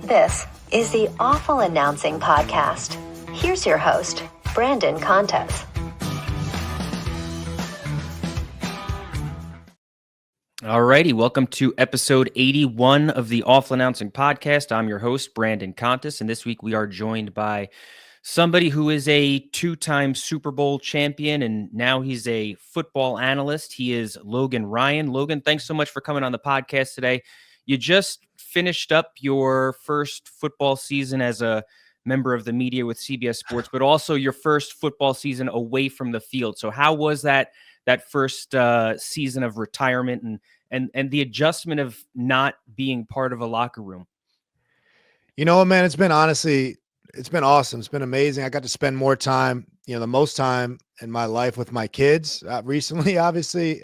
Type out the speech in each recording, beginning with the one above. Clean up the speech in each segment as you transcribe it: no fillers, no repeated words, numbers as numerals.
This is the Awful Announcing Podcast. Here's your host, Brandon Contes. Alrighty, welcome to episode 81 of the Awful Announcing Podcast. I'm your host, Brandon Contes, and this week we are joined by somebody who is a two-time Super Bowl champion, and now he's a football analyst. He is Logan Ryan. Logan, thanks so much for coming on the podcast today. You just finished up your first football season as a member of the media with CBS Sports, but also your first football season away from the field. So how was that first season of retirement and the adjustment of not being part of a locker room? You know what, man, it's been awesome. It's been amazing. I got to spend more time, the most time in my life with my kids recently, obviously.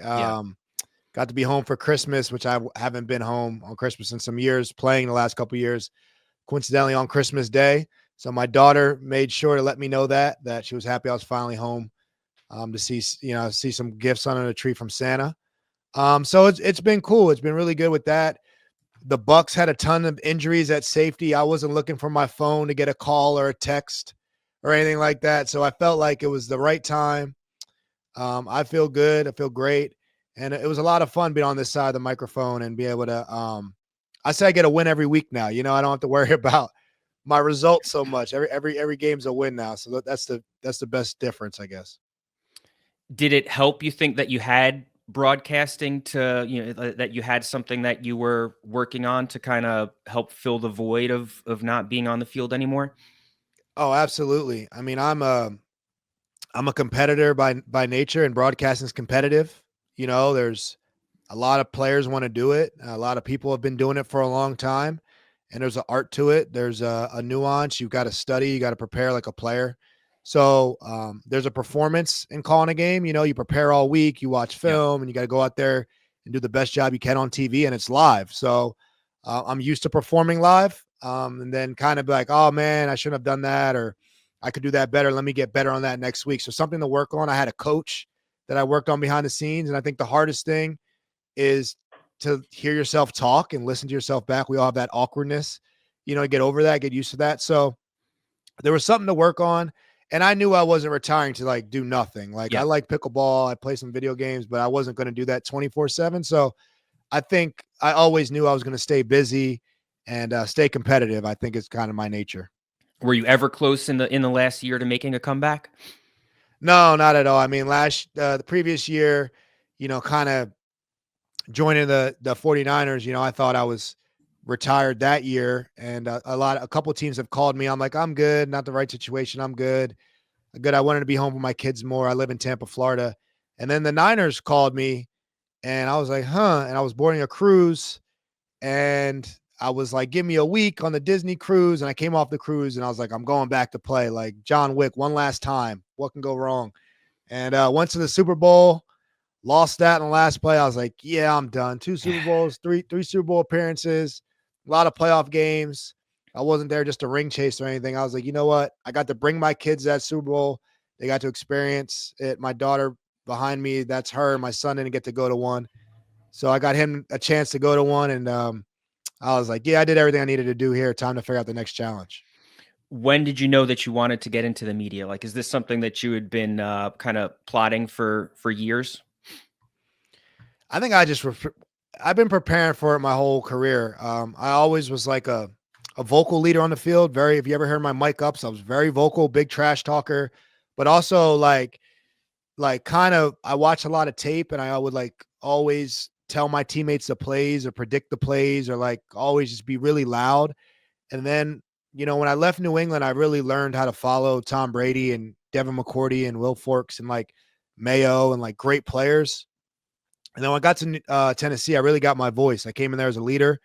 Got to be home for Christmas, which I haven't been home on Christmas in some years, playing the last couple of years, coincidentally on Christmas Day. So my daughter made sure to let me know that she was happy I was finally home to see some gifts under the tree from Santa. So it's been cool. It's been really good with that. The Bucs had a ton of injuries at safety. I wasn't looking for my phone to get a call or a text or anything like that. So I felt like it was the right time. I feel good. I feel great. And it was a lot of fun being on this side of the microphone and be able to, I say I get a win every week now. I don't have to worry about my results so much. Every game's a win now. So that's the best difference, I guess. Did it help you think that you had broadcasting that you had something that you were working on to kind of help fill the void of not being on the field anymore? Oh, absolutely. I mean, I'm a competitor by nature, and broadcasting is competitive. There's a lot of players want to do it. A lot of people have been doing it for a long time, and there's an art to it. There's a nuance. You've got to study. You got to prepare like a player. So there's a performance in calling a game. You prepare all week, you watch film, and you got to go out there and do the best job you can on TV, and it's live. So I'm used to performing live, and then kind of be like, oh, man, I shouldn't have done that, or I could do that better. Let me get better on that next week. So something to work on. I had a coach that I worked on behind the scenes, and I think the hardest thing is to hear yourself talk and listen to yourself back. We all have that awkwardness, get over that, get used to that. So there was something to work on. And I knew I wasn't retiring to do nothing. I like pickleball. I play some video games, but I wasn't going to do that 24/7. So I think I always knew I was going to stay busy and stay competitive. I think it's kind of my nature. Were you ever close in the last year to making a comeback? No, not at all. I mean, the previous year, kind of joining the 49ers, I thought I was retired that year, and a couple of teams have called me. I'm like, I'm good. Not the right situation. I'm good. I wanted to be home with my kids more. I live in Tampa, Florida. And then the Niners called me, and I was like, and I was boarding a cruise, and I was like, give me a week on the Disney cruise. And I came off the cruise, and I was like, I'm going back to play like John Wick one last time. What can go wrong? And went to the Super Bowl, lost that in the last play. I was like, yeah, I'm done. 2 Super Bowls, three Super Bowl appearances, a lot of playoff games. I wasn't there just to ring chase or anything. I was like, you know what? I got to bring my kids to that Super Bowl. They got to experience it. My daughter behind me, that's her. My son didn't get to go to one. So I got him a chance to go to one. And I was like, yeah, I did everything I needed to do here. Time to figure out the next challenge. When did you know that you wanted to get into the media? Is this something that you had been kind of plotting for years? I think I've been preparing for it my whole career. I always was like a vocal leader on the field. If you ever heard my mic ups, I was very vocal, big trash talker, but also I watched a lot of tape, and I would always tell my teammates the plays or predict the plays, or always just be really loud. And then, when I left New England, I really learned how to follow Tom Brady and Devin McCourty and Will Forks and Mayo and great players. And then when I got to Tennessee, I really got my voice. I came in there as a leader.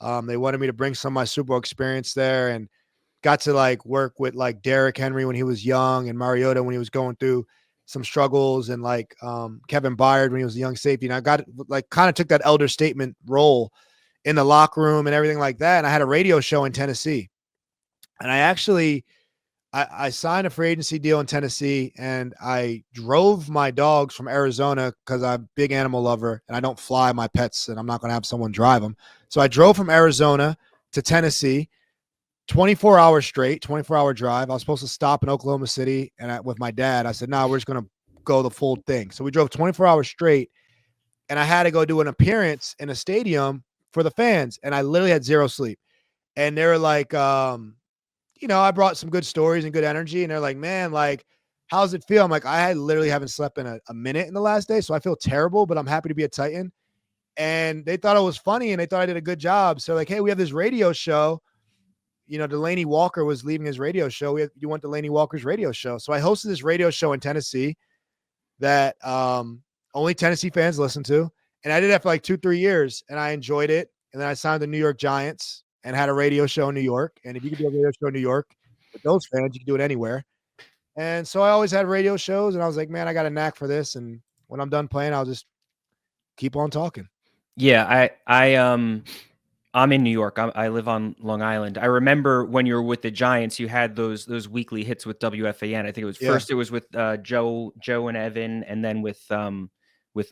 They wanted me to bring some of my Super Bowl experience there, and got to work with Derrick Henry when he was young, and Mariota when he was going through some struggles, and Kevin Byard when he was a young safety. And I got kind of took that elder statement role in the locker room and everything like that. And I had a radio show in Tennessee, and I signed a free agency deal in Tennessee, and I drove my dogs from Arizona because I'm a big animal lover and I don't fly my pets, and I'm not going to have someone drive them. So I drove from Arizona to Tennessee, 24 hours straight, 24-hour drive. I was supposed to stop in Oklahoma City and with my dad. I said, no, we're just going to go the full thing. So we drove 24 hours straight, and I had to go do an appearance in a stadium for the fans, and I literally had zero sleep. And they were like, I brought some good stories and good energy, and they're like, man, like, how's it feel? I'm like, I literally haven't slept in a minute in the last day, so I feel terrible, but I'm happy to be a Titan. And they thought it was funny, and they thought I did a good job. So like, hey, we have this radio show. Delaney Walker was leaving his radio show. You want Delaney Walker's radio show. So I hosted this radio show in Tennessee that only Tennessee fans listen to. And I did that for like 2-3 years, and I enjoyed it. And then I signed the New York Giants and had a radio show in New York. And if you could do a radio show in New York with those fans, you can do it anywhere. And so I always had radio shows, and I was like, man, I got a knack for this. And when I'm done playing, I'll just keep on talking. Yeah, I'm in New York. I live on Long Island. I remember when you were with the Giants, you had those weekly hits with WFAN. I think it was first it was with Joe and Evan, and then with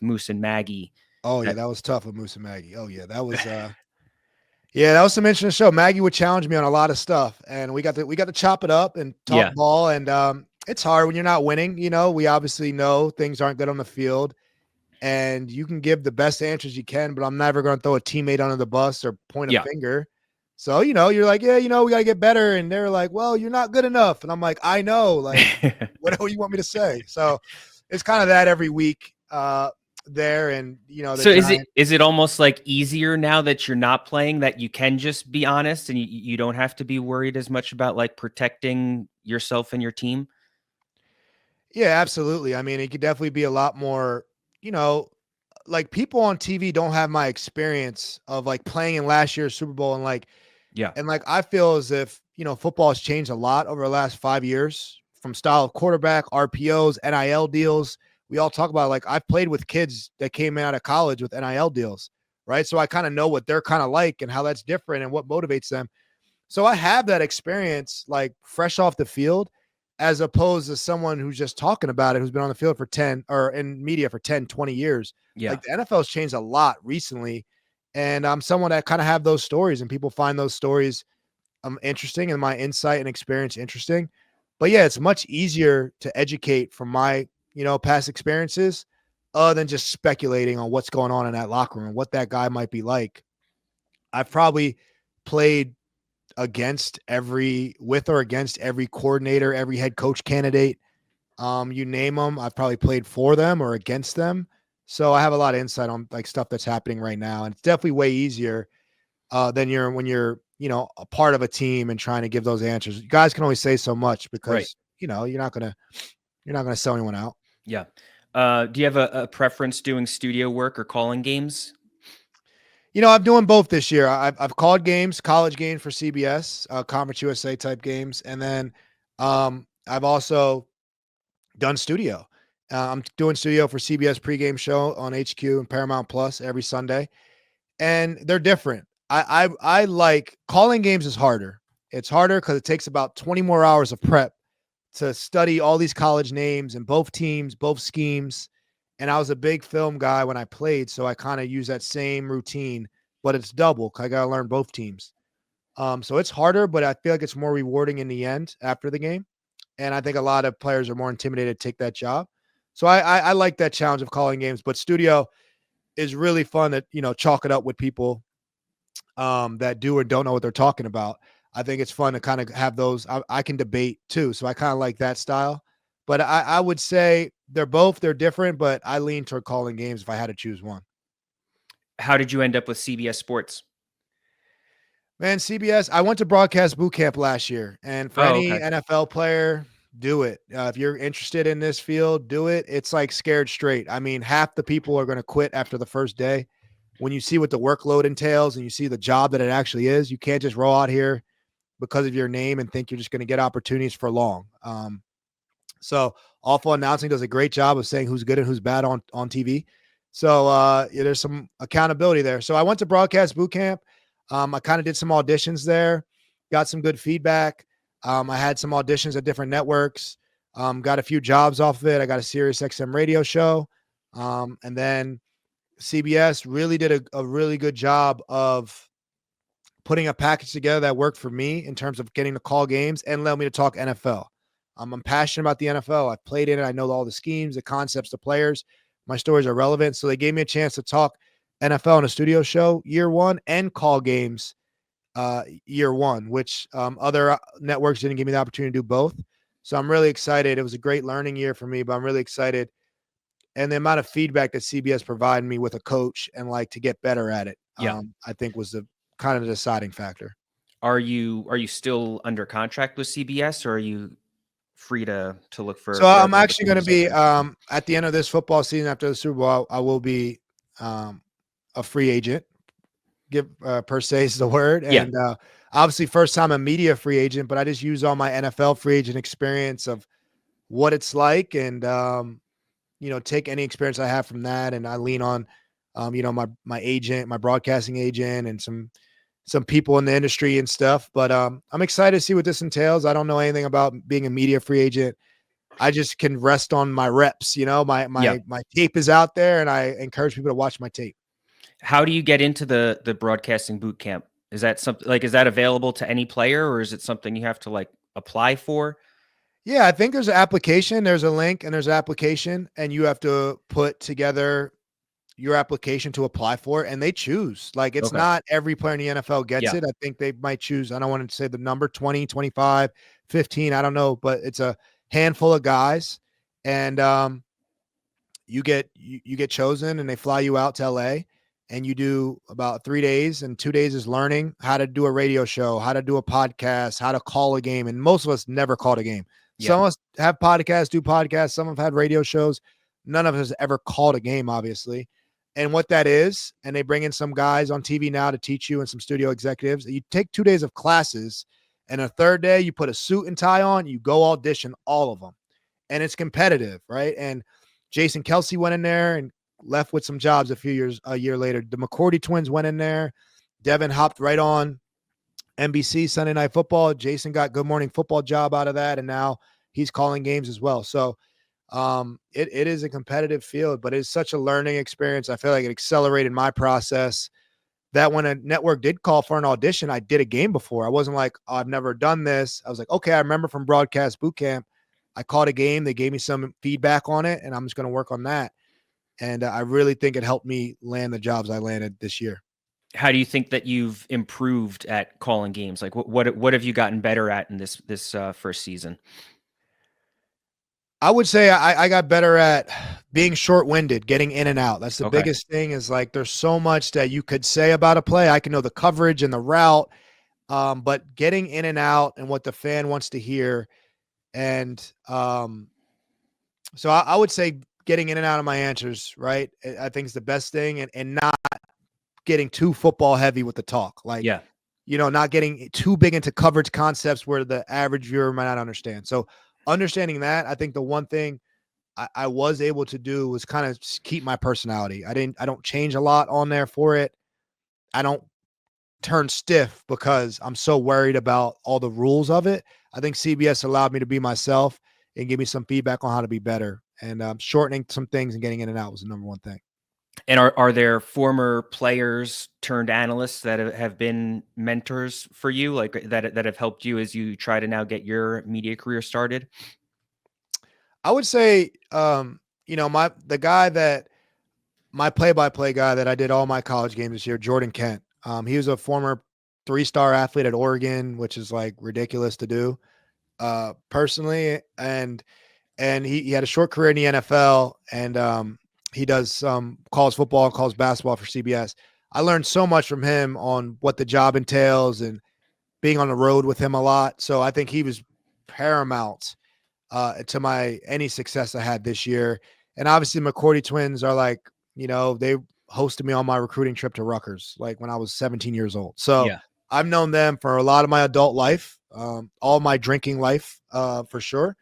Moose and Maggie. Oh yeah, that was tough with Moose and Maggie. Oh yeah, that was that was some interesting show. Maggie would challenge me on a lot of stuff, and we got to chop it up and talk ball. And it's hard when you're not winning. We obviously know things aren't good on the field. And you can give the best answers you can, but I'm never going to throw a teammate under the bus or point a finger. So, you're like, we got to get better. And they're like, well, you're not good enough. And I'm like, I know, like, what do you want me to say? So it's kind of that every week there. And, so is it almost like easier now that you're not playing, that you can just be honest and you don't have to be worried as much about like protecting yourself and your team? Yeah, absolutely. I mean, it could definitely be a lot more, like people on TV don't have my experience of like playing in last year's Super Bowl and like, I feel as if, football has changed a lot over the last 5 years from style of quarterback, RPOs, NIL deals. We all talk about like, I've played with kids that came out of college with NIL deals, right? So I kind of know what they're kind of like and how that's different and what motivates them. So I have that experience like fresh off the field, as opposed to someone who's just talking about it, who's been on the field for 10 or in media for 10, 20 years. Yeah. Like the NFL has changed a lot recently. And I'm someone that kind of have those stories, and people find those stories interesting and my insight and experience interesting. But yeah, it's much easier to educate from my, past experiences than just speculating on what's going on in that locker room, what that guy might be like. I've probably played with or against every coordinator, every head coach candidate. You name them, I've probably played for them or against them. So I have a lot of insight on like stuff that's happening right now. And it's definitely way easier than when you're, a part of a team and trying to give those answers. You guys can only say so much because, you're not going to sell anyone out. Yeah. Do you have a preference doing studio work or calling games? I'm doing both this year. I've called games, college games for CBS, Conference USA type games. And then I've also done studio. I'm doing studio for CBS pregame show on HQ and Paramount Plus every Sunday. And they're different. I like calling games is harder. It's harder because it takes about 20 more hours of prep to study all these college names and both teams, both schemes. And I was a big film guy when I played, so I kind of use that same routine, but it's double because I got to learn both teams. So it's harder, but I feel like it's more rewarding in the end after the game. And I think a lot of players are more intimidated to take that job. So I like that challenge of calling games, but studio is really fun to, chalk it up with people that do or don't know what they're talking about. I think it's fun to kind of have those. I can debate too. So I kind of like that style. But I would say they're different, but I lean toward calling games if I had to choose one. How did you end up with CBS Sports? Man, CBS, I went to broadcast boot camp last year. And for any NFL player, do it. If you're interested in this field, do it. It's like scared straight. I mean, half the people are going to quit after the first day. When you see what the workload entails and you see the job that it actually is, you can't just roll out here because of your name and think you're just going to get opportunities for long. So Awful Announcing does a great job of saying who's good and who's bad on TV. So there's some accountability there. So I went to broadcast boot camp. I kind of did some auditions there, got some good feedback. I had some auditions at different networks, got a few jobs off of it. I got a Sirius XM radio show. And then CBS really did a really good job of putting a package together that worked for me in terms of getting to call games and allowed me to talk NFL. I'm passionate about the NFL. I've played in it. I know all the schemes, the concepts, the players. My stories are relevant. So they gave me a chance to talk NFL on a studio show year one and call games year one, which other networks didn't give me the opportunity to do both. So I'm really excited. It was a great learning year for me, but I'm really excited. And the amount of feedback that CBS provided me with a coach and like to get better at it, Yeah. I think was the kind of the deciding factor. Are you still under contract with CBS, or are you free to look So for I'm other actually going to opportunities? be at the end of this football season after the Super Bowl, I will be a free agent. Give per se is the word. Yeah. And obviously first time a media free agent, but I just use all my NFL free agent experience of what it's like and take any experience I have from that. And I lean on my agent, my broadcasting agent and some people in the industry and stuff. But I'm excited to see what this entails. I don't know anything about being a media free agent. I just can rest on my reps, my tape is out there and I encourage people to watch my tape. How do you get into the broadcasting boot camp? Is that something is that available to any player, or is it something you have to like apply for? Yeah, I think there's an application, there's a link and there's an application and you have to put together your application to apply for it and they choose. Like it's Okay. not every player in the NFL gets Yeah. it. I think they might choose, I don't want to say the number 20, 25, 15, I don't know, but it's a handful of guys and you get chosen and they fly you out to LA and you do about 3 days and 2 days is learning how to do a radio show, how to do a podcast, how to call a game. And most of us never called a game. Yeah. Some of us have podcasts, do podcasts. Some have had radio shows. None of us has ever called a game, obviously. And what that is, and they bring in some guys on TV now to teach you and some studio executives. You take 2 days of classes and a third day you put a suit and tie on, you go audition all of them. And it's competitive, right? And Jason Kelsey went in there and left with some jobs a year later. The McCourty twins went in there. Devin hopped right on NBC Sunday Night Football. Jason got Good Morning Football job out of that, and now he's calling games as well. So it is a competitive field, but it's such a learning experience. I feel like it accelerated my process. That when a network did call for an audition, I did a game before. I wasn't like, oh, I've never done this. I was like, okay, I remember from broadcast boot camp, I caught a game. They gave me some feedback on it, and I'm just going to work on that. And I really think it helped me land the jobs I landed this year. How do you think that you've improved at calling games? Like what have you gotten better at in this first season? I would say I got better at being short-winded, getting in and out. That's the Okay. biggest thing is like there's so much that you could say about a play. I can know the coverage and the route, but getting in and out and what the fan wants to hear. And so I would say getting in and out of my answers, right? I think is the best thing and not getting too football heavy with the talk. Like, Yeah. not getting too big into coverage concepts where the average viewer might not understand. So understanding that, I think the one thing I was able to do was kind of keep my personality. I don't change a lot on there for it. I don't turn stiff because I'm so worried about all the rules of it. I think CBS allowed me to be myself and give me some feedback on how to be better. And shortening some things and getting in and out was the number one thing. And are there former players turned analysts that have been mentors for you, like that have helped you as you try to now get your media career started? I would say, my play-by-play guy that I did all my college games this year, Jordan Kent. He was a former 3-star athlete at Oregon, which is like ridiculous to do personally. And he had a short career in the NFL and he does some calls football and calls basketball for CBS. I learned so much from him on what the job entails and being on the road with him a lot. So I think he was paramount to any success I had this year. And obviously McCourty twins are like, they hosted me on my recruiting trip to Rutgers, like when I was 17 years old. So Yeah. I've known them for a lot of my adult life, all my drinking life, for sure.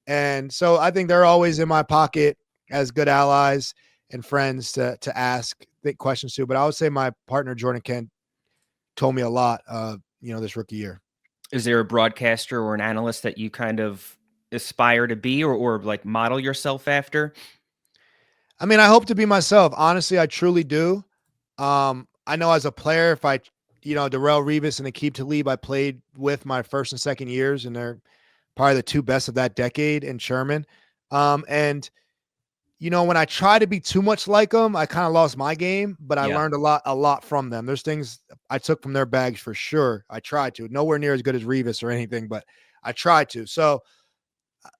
And so I think they're always in my pocket as good allies and friends to ask questions to. But I would say my partner, Jordan Kent, told me a lot, this rookie year. Is there a broadcaster or an analyst that you kind of aspire to be or like model yourself after? I mean, I hope to be myself. Honestly, I truly do. I know as a player, if I Darrelle Revis and Aqib Talib I played with my first and second years, and they're probably the two best of that decade, and Sherman. And when I try to be too much like them, I kind of lost my game, but I learned a lot from them. There's things I took from their bags for sure. I tried to. Nowhere near as good as Revis or anything, but I tried to. So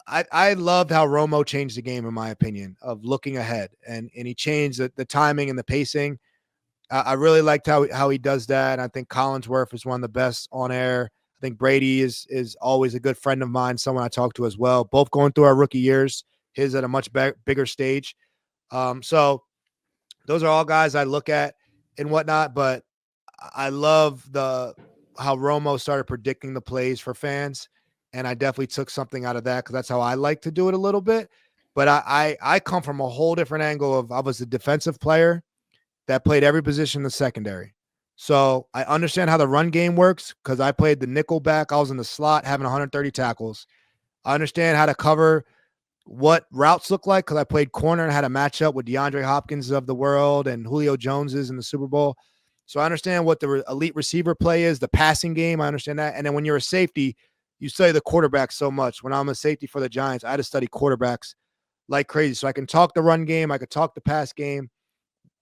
I loved how Romo changed the game, in my opinion, of looking ahead, and he changed the timing and the pacing. I really liked how he does that. And I think Collinsworth is one of the best on air. I think Brady is always a good friend of mine, someone I talk to as well. Both going through our rookie years, his at a much bigger stage. So those are all guys I look at and whatnot. But I love how Romo started predicting the plays for fans, and I definitely took something out of that because that's how I like to do it a little bit. But I come from a whole different angle of I was a defensive player that played every position in the secondary. So I understand how the run game works because I played the nickel back. I was in the slot having 130 tackles. I understand how to cover what routes look like because I played corner and had a matchup with DeAndre Hopkins of the world and Julio Joneses in the Super Bowl. So I understand what the elite receiver play is, the passing game. I understand that. And then when you're a safety, you study the quarterback so much. When I'm a safety for the Giants, I had to study quarterbacks like crazy. So I can talk the run game. I could talk the pass game.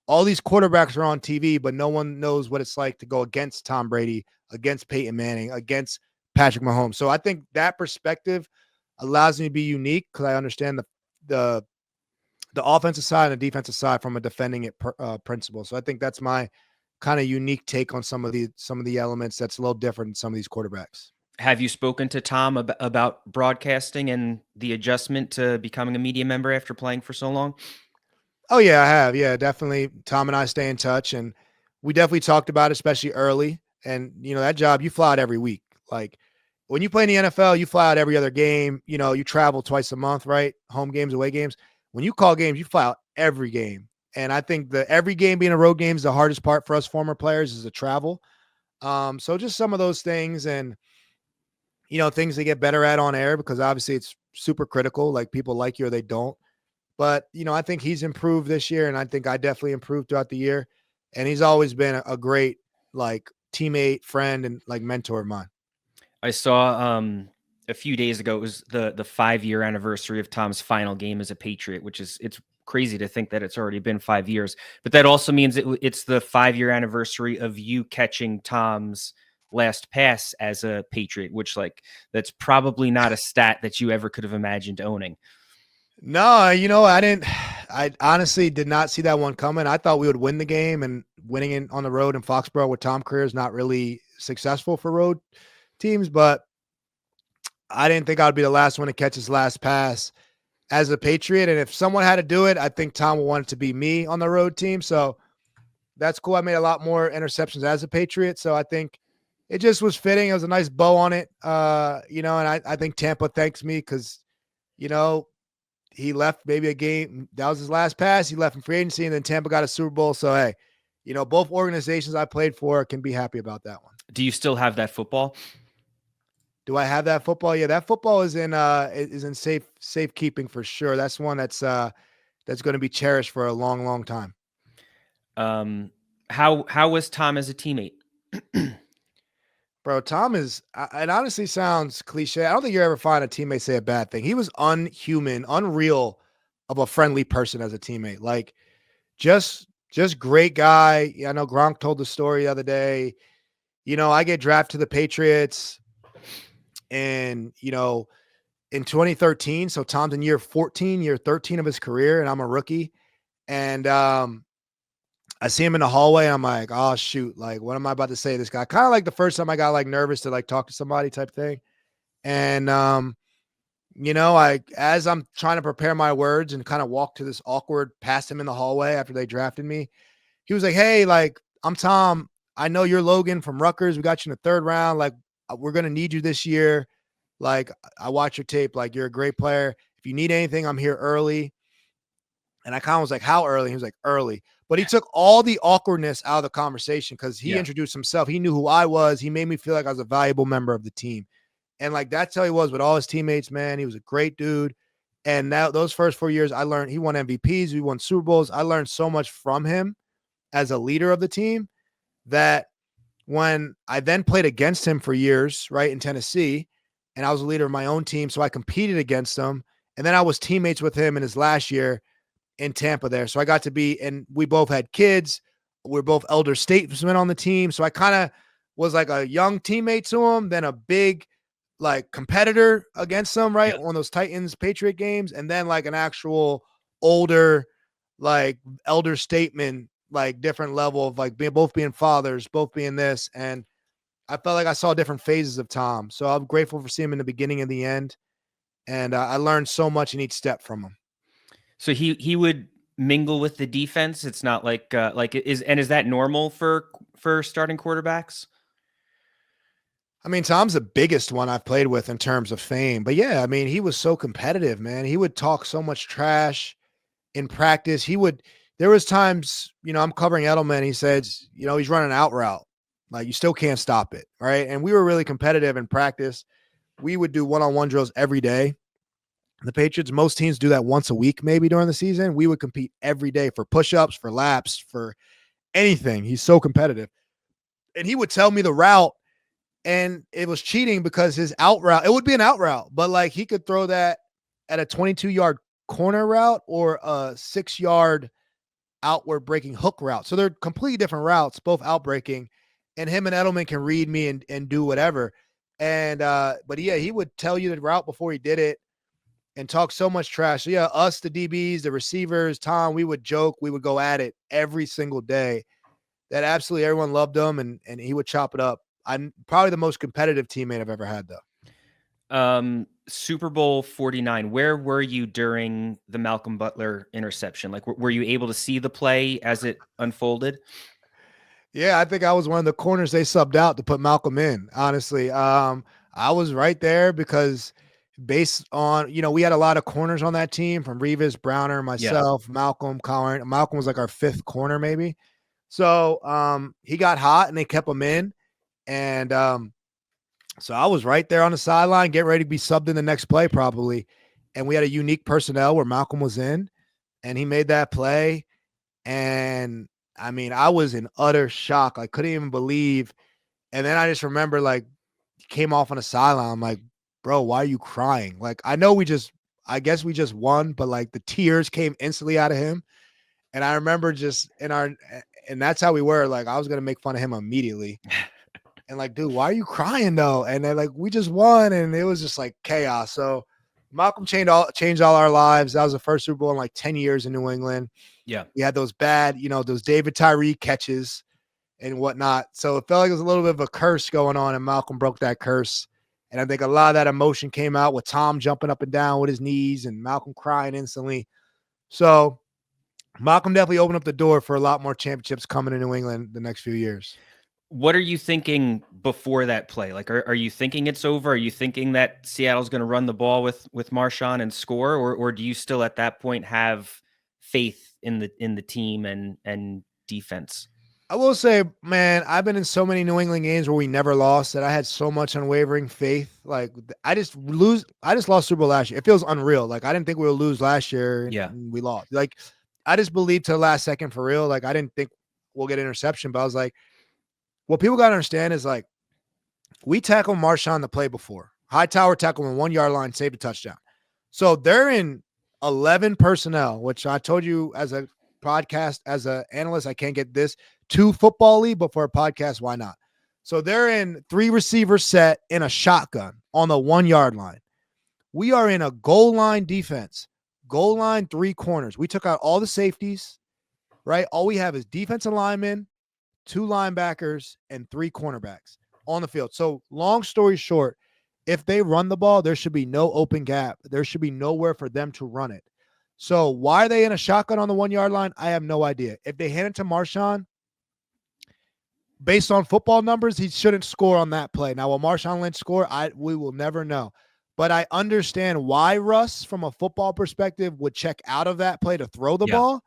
All these quarterbacks are on TV, but no one knows what it's like to go against Tom Brady, against Peyton Manning, against Patrick Mahomes. So I think that perspective allows me to be unique because I understand the offensive side and the defensive side from a defending it principle. So I think that's my kind of unique take on some of the elements that's a little different than some of these quarterbacks. Have you spoken to Tom about broadcasting and the adjustment to becoming a media member after playing for so long? Oh, yeah, I have. Yeah, definitely. Tom and I stay in touch, and we definitely talked about it, especially early. And, that job, you fly out every week. Like, when you play in the NFL, you fly out every other game. You travel twice a month, right? Home games, away games. When you call games, you fly out every game. And I think every game being a road game is the hardest part for us former players is the travel. So just some of those things and, things they get better at on air because obviously it's super critical. Like people like you or they don't. But, I think he's improved this year, and I think I definitely improved throughout the year. And he's always been a great, like, teammate, friend, and, like, mentor of mine. I saw a few days ago, it was the 5-year anniversary of Tom's final game as a Patriot, it's crazy to think that it's already been 5 years. But that also means it's the 5-year anniversary of you catching Tom's last pass as a Patriot, which, like, that's probably not a stat that you ever could have imagined owning. No, I honestly did not see that one coming. I thought we would win the game, and winning on the road in Foxborough with Tom career is not really successful for road teams, but I didn't think I'd be the last one to catch his last pass as a Patriot. And if someone had to do it, I think Tom would want it to be me on the road team. So that's cool. I made a lot more interceptions as a Patriot. So I think it just was fitting. It was a nice bow on it. And I think Tampa thanks me because, he left maybe a game. That was his last pass. He left in free agency, and then Tampa got a Super Bowl. So, hey, both organizations I played for can be happy about that one. Do you still have that football? Do I have that football? Yeah, that football is in safekeeping for sure. That's one that's going to be cherished for a long, long time. How was Tom as a teammate? Bro, Tom is, it honestly sounds cliche. I don't think you ever find a teammate say a bad thing. He was unhuman, unreal of a friendly person as a teammate. Like, just great guy. I know Gronk told the story the other day. I get drafted to the Patriots and, in 2013. So Tom's in year 13 of his career, and I'm a rookie. And I see him in the hallway. And I'm like, oh, shoot. Like, what am I about to say to this guy? Kind of like the first time I got, like, nervous to, like, talk to somebody type thing. And, as I'm trying to prepare my words and kind of walk to this awkward past him in the hallway after they drafted me, he was like, hey, like, I'm Tom. I know you're Logan from Rutgers. We got you in the 3rd round. Like, we're going to need you this year. Like, I watch your tape. Like, you're a great player. If you need anything, I'm here early. And I kind of was like, how early? He was like, early. But he took all the awkwardness out of the conversation because he introduced himself. He knew who I was. He made me feel like I was a valuable member of the team. And, like, that's how he was with all his teammates, man. He was a great dude. And now those first 4 years, I learned he won MVPs. We won Super Bowls. I learned so much from him as a leader of the team that when I then played against him for years, right, in Tennessee, and I was a leader of my own team, so I competed against him, and then I was teammates with him in his last year in Tampa there. So I got to be, and we both had kids. We're both elder statesmen on the team. So I kind of was like a young teammate to him, then a big like competitor against him, right? Yep. On those Titans Patriot games, and then like an actual older, like elder statesman, like different level of like both being fathers, both being this. And I felt like I saw different phases of Tom. So I'm grateful for seeing him in the beginning and the end. And I learned so much in each step from him. So he would mingle with the defense. It's not like is that normal for starting quarterbacks? I mean, Tom's the biggest one I've played with in terms of fame. But yeah, I mean, he was so competitive, man. He would talk so much trash in practice. There was times, I'm covering Edelman. He said, he's running an out route. Like, you still can't stop it. Right. And we were really competitive in practice. We would do one-on-one drills every day. The Patriots, most teams do that once a week, maybe during the season. We would compete every day for push-ups, for laps, for anything. He's so competitive. And he would tell me the route, and it was cheating because his out route, it would be an out route, but like he could throw that at a 22-yard corner route or a 6-yard outward breaking hook route. So they're completely different routes, both out breaking, and him and Edelman can read me and do whatever. And, but yeah, he would tell you the route before he did it and talk so much trash. So yeah, us, the DBs, the receivers, Tom, we would joke, we would go at it every single day. That absolutely everyone loved him, and he would chop it up. I'm probably the most competitive teammate I've ever had, though. Super Bowl 49. Where were you during the Malcolm Butler interception? Like, were you able to see the play as it unfolded? Yeah, I think I was one of the corners they subbed out to put Malcolm in, honestly. I was right there because based on, we had a lot of corners on that team, from Revis, Browner, myself, Malcolm, Colin. Malcolm was like our fifth corner, maybe. So he got hot and they kept him in. And so I was right there on the sideline, getting ready to be subbed in the next play probably. And we had a unique personnel where Malcolm was in, and he made that play. And I mean, I was in utter shock. I couldn't even believe. And then I just remember, like, he came off on the sideline. I'm like, bro, why are you crying? Like, I guess we just won, but like the tears came instantly out of him. And I remember and that's how we were. Like, I was going to make fun of him immediately. And like, dude, why are you crying though? And they're like, we just won. And it was just like chaos. So Malcolm changed all our lives. That was the first Super Bowl in like 10 years in New England. Yeah. We had those bad, those David Tyree catches and whatnot. So it felt like it was a little bit of a curse going on, and Malcolm broke that curse. And I think a lot of that emotion came out with Tom jumping up and down with his knees and Malcolm crying instantly. So Malcolm definitely opened up the door for a lot more championships coming to New England the next few years. What are you thinking before that play? Like, are you thinking it's over? Are you thinking that Seattle's going to run the ball with Marshawn and score, or do you still at that point have faith in the team and defense? I will say, man, I've been in so many New England games where we never lost that I had so much unwavering faith. Like, I just lost Super Bowl last year. It feels unreal. Like, I didn't think we would lose last year, and we lost. Like, I just believed to the last second for real. Like, I didn't think we'll get an interception, but I was like, what people got to understand is, like, we tackled Marshawn the play before. Hightower tackled him on 1 yard line, saved a touchdown. So they're in 11 personnel, which I told you as a podcast, as an analyst, I can't get this too football-y, but for a podcast, why not? So they're in 3 receiver set in a shotgun on the 1 yard line. We are in a goal line defense, goal line 3 corners. We took out all the safeties, right? All we have is defensive linemen, 2 linebackers, and 3 cornerbacks on the field. So long story short, if they run the ball, there should be no open gap. There should be nowhere for them to run it. So why are they in a shotgun on the 1 yard line? I have no idea. If they hand it to Marshawn, based on football numbers, he shouldn't score on that play. Now, will Marshawn Lynch score? We will never know. But I understand why Russ, from a football perspective, would check out of that play to throw the ball.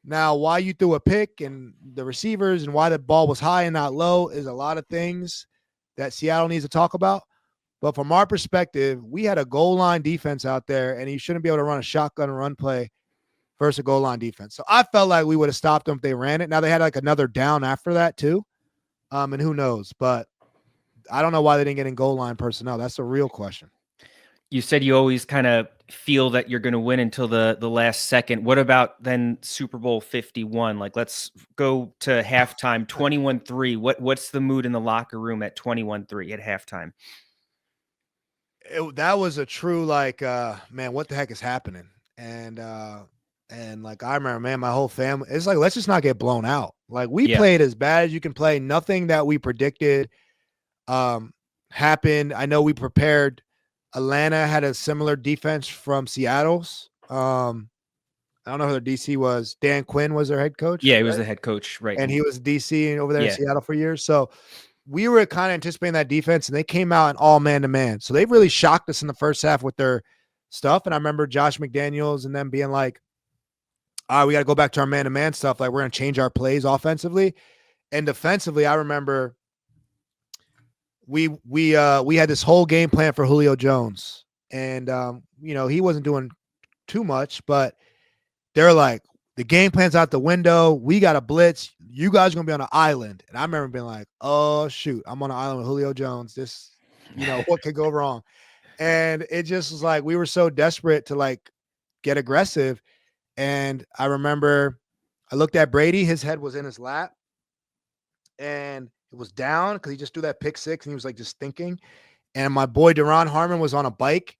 Now, why you threw a pick and the receivers and why the ball was high and not low is a lot of things that Seattle needs to talk about. But from our perspective, we had a goal line defense out there, and he shouldn't be able to run a shotgun run play versus a goal line defense. So I felt like we would have stopped them if they ran it. Now, they had like another down after that too. And who knows? But I don't know why they didn't get in goal line personnel. That's a real question. You said you always kind of feel that you're going to win until the last second. What about then Super Bowl 51? Like, let's go to halftime, 21-3. What's the mood in the locker room at 21-3 at halftime? That was a true man, what the heck is happening? And like I remember, man, my whole family. It's like, let's just not get blown out. Like we played as bad as you can play. Nothing that we predicted happened. I know we prepared. Atlanta had a similar defense from Seattle's. I don't know who their DC was. Dan Quinn was their head coach. Yeah, he was the head coach, right? And he was DC over there in Seattle for years. So we were kind of anticipating that defense, and they came out in all man-to-man. So they really shocked us in the first half with their stuff. And I remember Josh McDaniels and them being like, all right, we got to go back to our man-to-man stuff. Like, we're going to change our plays offensively. And defensively, I remember we had this whole game plan for Julio Jones. And, he wasn't doing too much, but they're like, the game plan's out the window. We got a blitz. You guys are going to be on an island. And I remember being like, oh, shoot, I'm on an island with Julio Jones. This, what could go wrong? And it just was like, we were so desperate to like get aggressive. And I remember I looked at Brady. His head was in his lap and it was down because he just threw that pick six and he was like just thinking. And my boy Deron Harmon was on a bike.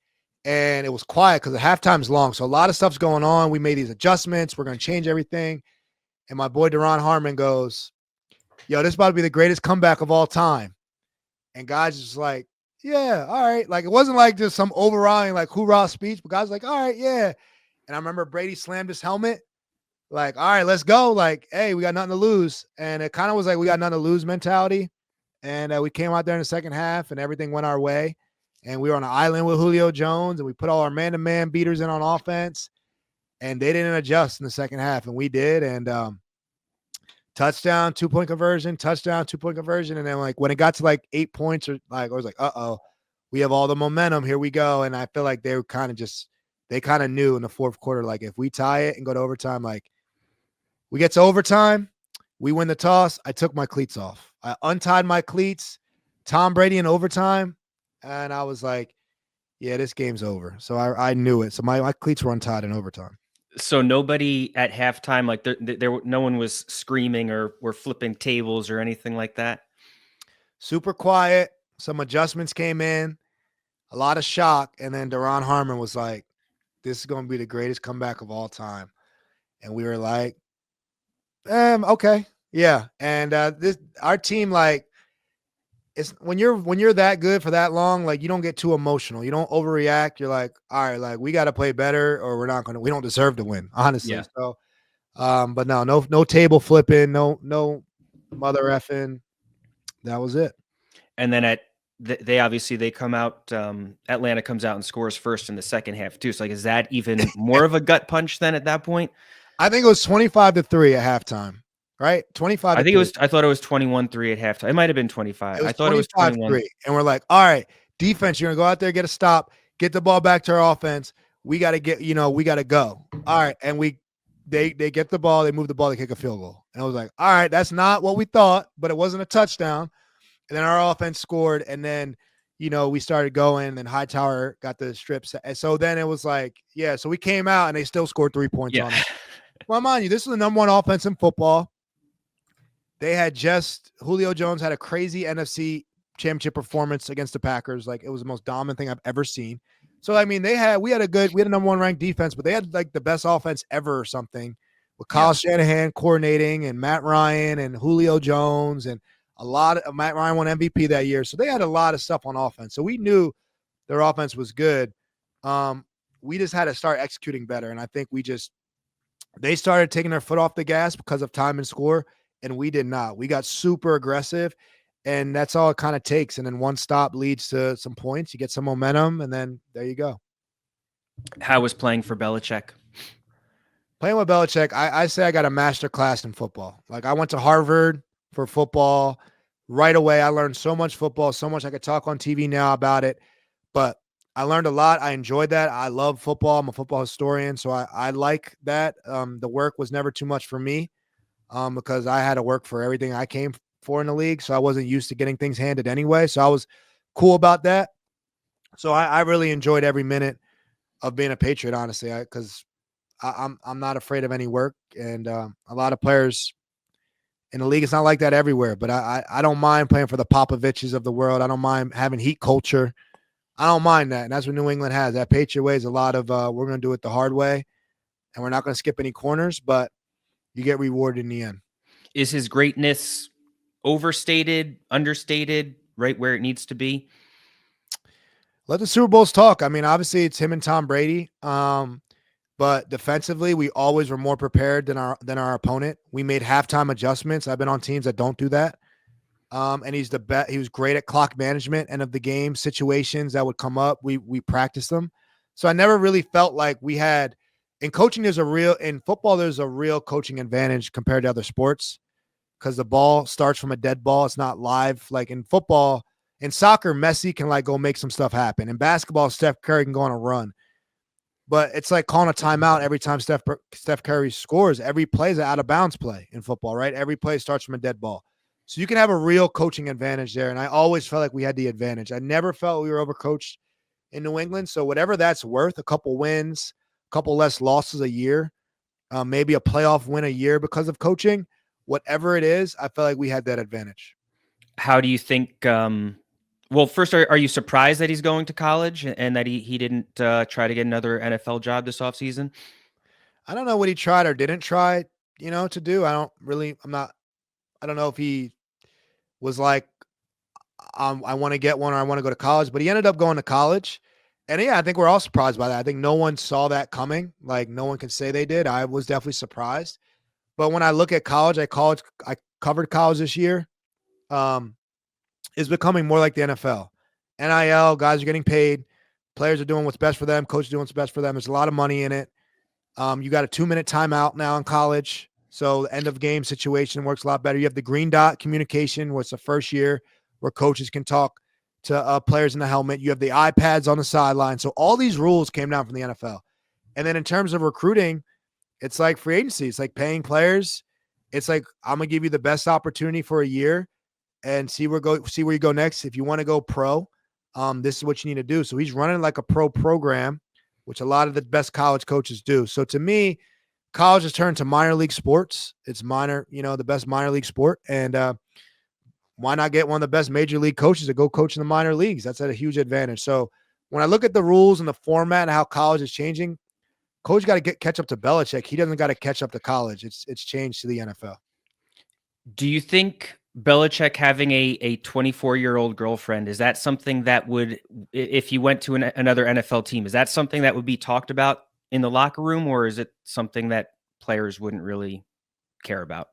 And it was quiet because the halftime's long. So a lot of stuff's going on. We made these adjustments. We're going to change everything. And my boy Deron Harmon goes, yo, this is about to be the greatest comeback of all time. And guys just like, yeah, all right. Like, it wasn't like just some overriding like hoorah speech, but guys like, all right, yeah. And I remember Brady slammed his helmet. Like, all right, let's go. Like, hey, we got nothing to lose. And it kind of was like, we got nothing to lose mentality. And we came out there in the second half and everything went our way. And we were on an island with Julio Jones, and we put all our man-to-man beaters in on offense, and they didn't adjust in the second half, and we did. And touchdown, 2-point conversion, touchdown, 2-point conversion, and then like when it got to like 8 points, or like I was like, we have all the momentum. Here we go. And I feel like they were kind of knew in the fourth quarter, like if we tie it and go to overtime, like we get to overtime, we win the toss. I took my cleats off. I untied my cleats. Tom Brady in overtime. And I was like, yeah, this game's over. So I knew it. So my cleats were untied in overtime. So nobody at halftime, like no one was screaming or were flipping tables or anything like that? Super quiet. Some adjustments came in. A lot of shock. And then Deron Harmon was like, this is going to be the greatest comeback of all time. And we were like, okay. Yeah. And our team, like, it's when you're that good for that long, like you don't get too emotional. You don't overreact. You're like, all right, like we got to play better or we don't deserve to win, honestly. Yeah. So, but no table flipping, no mother effing. That was it. And then they come out, Atlanta comes out and scores first in the second half too. So like, is that even more of a gut punch then at that point? I think it was 25-3 at halftime. Right? 25. I thought it was 21-3 at halftime. It might have been 25. I thought it was 21-3. And we're like, all right, defense, you're going to go out there, get a stop, get the ball back to our offense. We got to we got to go. All right. And they get the ball, they move the ball, they kick a field goal. And I was like, all right, that's not what we thought, but it wasn't a touchdown. And then our offense scored. And then, we started going and Hightower got the strips. And so then it was like, yeah, so we came out and they still scored 3 points on us. Well, mind you, this is the number one offense in football. They had Julio Jones had a crazy NFC championship performance against the Packers. Like, it was the most dominant thing I've ever seen. So, I mean, we had a number one ranked defense, but they had like the best offense ever or something with Kyle Shanahan coordinating and Matt Ryan and Julio Jones and Matt Ryan won MVP that year. So they had a lot of stuff on offense. So we knew their offense was good. We just had to start executing better. And I think they started taking their foot off the gas because of time and score. And we did not. We got super aggressive, and that's all it kind of takes. And then one stop leads to some points. You get some momentum, and then there you go. How was playing for Belichick? Playing with Belichick, I say I got a master class in football. Like, I went to Harvard for football right away. I learned so much football, so much I could talk on TV now about it. But I learned a lot. I enjoyed that. I love football. I'm a football historian, so I like that. The work was never too much for me. Because I had to work for everything I came for in the league, so I wasn't used to getting things handed anyway. So I was cool about that. So I really enjoyed every minute of being a Patriot, honestly, because I'm not afraid of any work, and a lot of players in the league, it's not like that everywhere. But I don't mind playing for the Popoviches of the world. I don't mind having heat culture. I don't mind that, and that's what New England has. That Patriot way is a lot of we're going to do it the hard way, and we're not going to skip any corners, but you get rewarded in the end. Is his greatness overstated, understated, right where it needs to be? Let the Super Bowls talk. I mean, obviously it's him and Tom Brady. But defensively, we always were more prepared than our opponent. We made halftime adjustments. I've been on teams that don't do that. And he's the best. He was great at clock management, end of the game situations that would come up. We practiced them. So I never really felt like we had in coaching. In football, there's a real coaching advantage compared to other sports because the ball starts from a dead ball. It's not live. Like in football, in soccer, Messi can like go make some stuff happen. In basketball, Steph Curry can go on a run. But it's like calling a timeout every time Steph Curry scores. Every play is an out of bounds play in football, right? Every play starts from a dead ball. So you can have a real coaching advantage there. And I always felt like we had the advantage. I never felt we were overcoached in New England. So whatever that's worth, a couple wins, a couple less losses a year, maybe a playoff win a year because of coaching, whatever it is, I felt like we had that advantage. How do you think well, first, are you surprised that he's going to college and that he didn't try to get another NFL job this offseason? I don't know what he tried or didn't try, to do. I don't know if he was like, I want to get one or I want to go to college, but he ended up going to college. And yeah, I think we're all surprised by that. I think no one saw that coming. Like no one can say they did. I was definitely surprised. But when I look at college, I covered college this year. Is becoming more like the NFL. NIL, guys are getting paid. Players are doing what's best for them. Coaches are doing what's best for them. There's a lot of money in it. You got a 2-minute timeout now in college. So the end of game situation works a lot better. You have the green dot communication, where it's the first year where coaches can talk to players in the helmet. You have the iPads on the sideline. So all these rules came down from the NFL. And then in terms of recruiting, it's like free agency. It's like paying players. It's like, I'm going to give you the best opportunity for a year and see where you go next. If you want to go pro, this is what you need to do. So he's running like a pro program, which a lot of the best college coaches do. So to me, college has turned to minor league sports. It's the best minor league sport. And why not get one of the best major league coaches to go coach in the minor leagues? That's a huge advantage. So when I look at the rules and the format and how college is changing, coach got to catch up to Belichick. He doesn't got to catch up to college. It's changed to the NFL. Do you think Belichick having a 24-year-old girlfriend, is that something that would, if he went to another NFL team, is that something that would be talked about in the locker room, or is it something that players wouldn't really care about?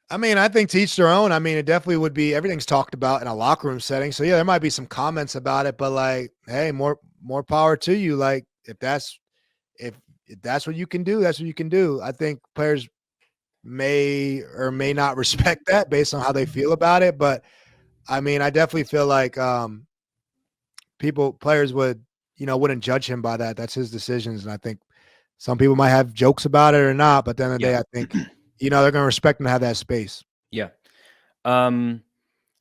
I mean, I think to each their own. I mean, it definitely would be, everything's talked about in a locker room setting. So yeah, there might be some comments about it, but like, hey, more power to you. Like if that's what you can do, that's what you can do. I think players may or may not respect that based on how they feel about it. But I mean, I definitely feel like players wouldn't judge him by that. That's his decisions. And I think some people might have jokes about it or not, but at the end of the day, I think, they're going to respect him to have that space. Yeah.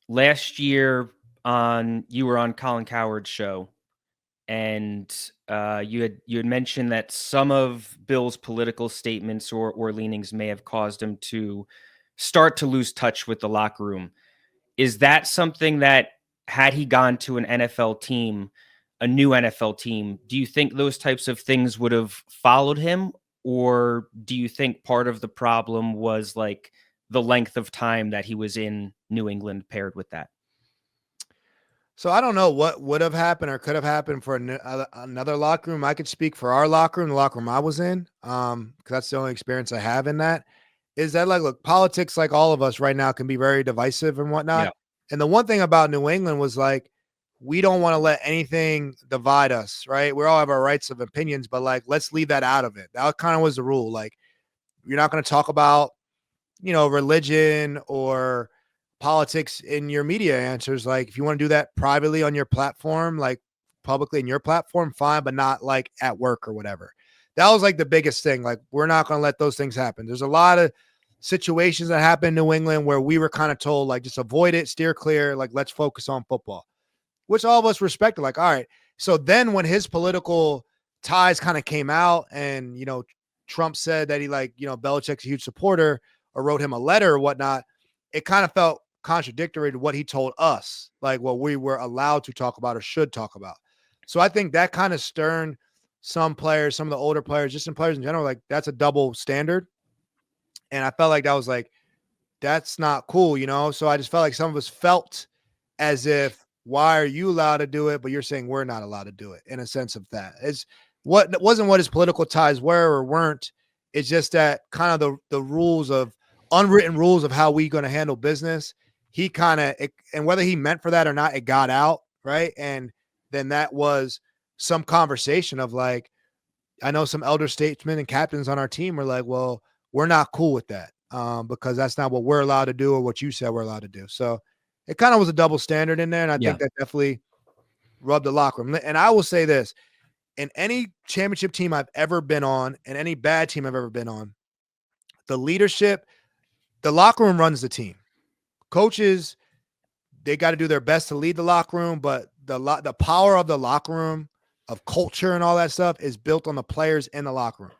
Last year you were on Colin Cowherd's show, and you had mentioned that some of Bill's political statements or leanings may have caused him to start to lose touch with the locker room. Is that something that, had he gone to an NFL team, a new NFL team, do you think those types of things would have followed him? Or do you think part of the problem was like the length of time that he was in New England paired with that? So I don't know what would have happened or could have happened for another locker room. I could speak for our locker room, the locker room I was in, because that's the only experience I have in that. Is that like, look, politics, like all of us right now, can be very divisive and whatnot. Yeah. And the one thing about New England was like, we don't want to let anything divide us, right? We all have our rights of opinions, but like, let's leave that out of it. That kind of was the rule. Like, you're not going to talk about, religion or politics in your media answers. Like, if you want to do that privately on your platform, like publicly in your platform, fine, but not like at work or whatever. That was like the biggest thing. Like, we're not going to let those things happen. There's a lot of situations that happened in New England where we were kind of told, like, just avoid it, steer clear, like, let's focus on football, which all of us respected. Like, all right. So then when his political ties kind of came out and, Trump said that he, like, Belichick's a huge supporter or wrote him a letter or whatnot, it kind of felt contradictory to what he told us, like what we were allowed to talk about or should talk about. So I think that kind of stern some players, some of the older players, just some players in general, like, that's a double standard. And I felt like that was like, that's not cool, So I just felt like some of us felt as if, why are you allowed to do it, but you're saying we're not allowed to do it, in a sense of that. It's wasn't what his political ties were or weren't. It's just that kind of the rules of unwritten rules of how we going to handle business. He kind of, and whether he meant for that or not, it got out, right? And then that was some conversation of, like, I know some elder statesmen and captains on our team were like, well, we're not cool with that because that's not what we're allowed to do or what you said we're allowed to do. So it kind of was a double standard in there. And I think that definitely rubbed the locker room. And I will say this, in any championship team I've ever been on and any bad team I've ever been on, the leadership, the locker room runs the team. Coaches, they got to do their best to lead the locker room, but the power of the locker room, of culture and all that stuff, is built on the players in the locker room.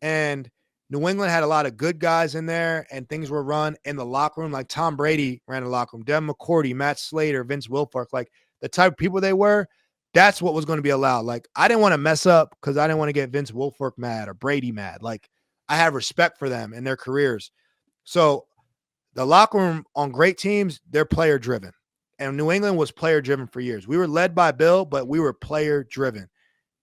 And New England had a lot of good guys in there, and things were run in the locker room. Like Tom Brady ran the locker room, Devin McCourty, Matt Slater, Vince Wilfork, like the type of people they were, that's what was going to be allowed. Like, I didn't want to mess up because I didn't want to get Vince Wilfork mad or Brady mad. Like, I have respect for them and their careers. So the locker room on great teams, they're player driven. And New England was player driven for years. We were led by Bill, but we were player driven.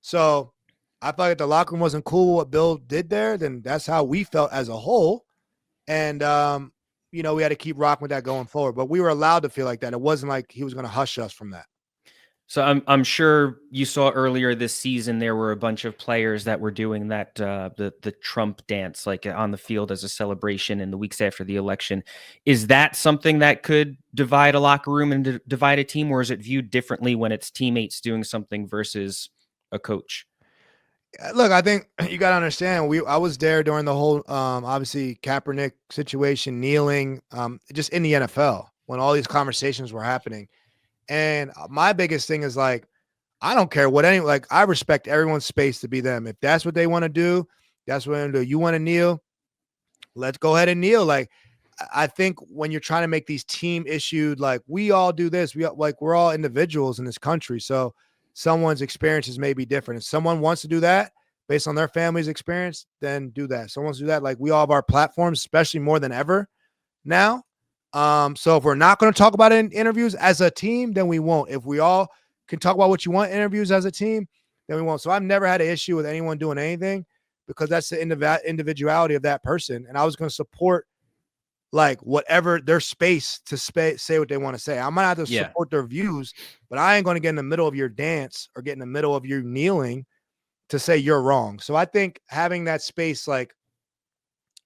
So I felt like if the locker room wasn't cool with what Bill did there, then that's how we felt as a whole. And, we had to keep rocking with that going forward. But we were allowed to feel like that. It wasn't like he was going to hush us from that. So I'm sure you saw earlier this season there were a bunch of players that were doing that the Trump dance, like on the field as a celebration in the weeks after the election. Is that something that could divide a locker room and divide a team, or is it viewed differently when it's teammates doing something versus a coach? Look, I think you got to understand, I was there during the whole, obviously, Kaepernick situation, kneeling, just in the NFL when all these conversations were happening. And my biggest thing is, like, I don't care what I respect everyone's space to be them. If that's what they want to do, that's what they do. You want to kneel? Let's go ahead and kneel. Like, I think when you're trying to make these team issued, like, we all do this, we're all individuals in this country. So someone's experiences may be different. If someone wants to do that based on their family's experience, then do that. If someone wants to do that, like, we all have our platforms, especially more than ever now. So if we're not going to talk about it in interviews as a team, then we won't. If we all can talk about what you want in interviews as a team, then we won't. So I've never had an issue with anyone doing anything because that's the individuality of that person. And I was going to support, like, whatever their space to say what they want to say. I might have to support their views, but I ain't going to get in the middle of your dance or get in the middle of your kneeling to say you're wrong. So I think having that space, like,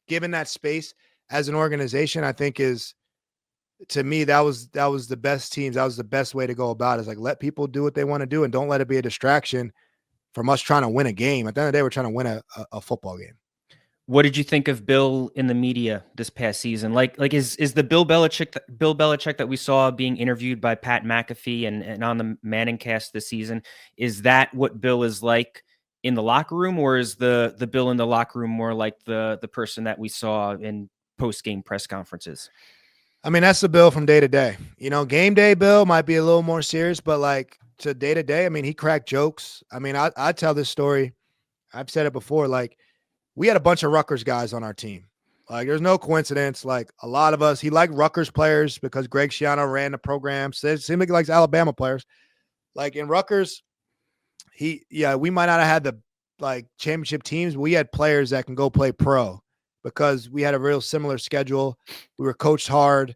given that space as an organization, I think is, to me, that was the best teams. That was the best way to go about it, is like, let people do what they want to do and don't let it be a distraction from us trying to win a game. At the end of the day, we're trying to win a football game. What did you think of Bill in the media this past season? Like is the Bill Belichick that we saw being interviewed by Pat McAfee and on the Manning cast this season, is that what Bill is like in the locker room, or is the Bill in the locker room more like the person that we saw in post-game press conferences? I mean, that's the Bill from day to day. Game day Bill might be a little more serious, but, like, to day to day, I mean, he cracked jokes. I mean, I tell this story. I've said it before. Like, we had a bunch of Rutgers guys on our team. Like, there's no coincidence. Like, a lot of us, he liked Rutgers players because Greg Schiano ran the program. So it seemed like he likes Alabama players. Like, in Rutgers, we might not have had the, like, championship teams, but we had players that can go play pro because we had a real similar schedule. We were coached hard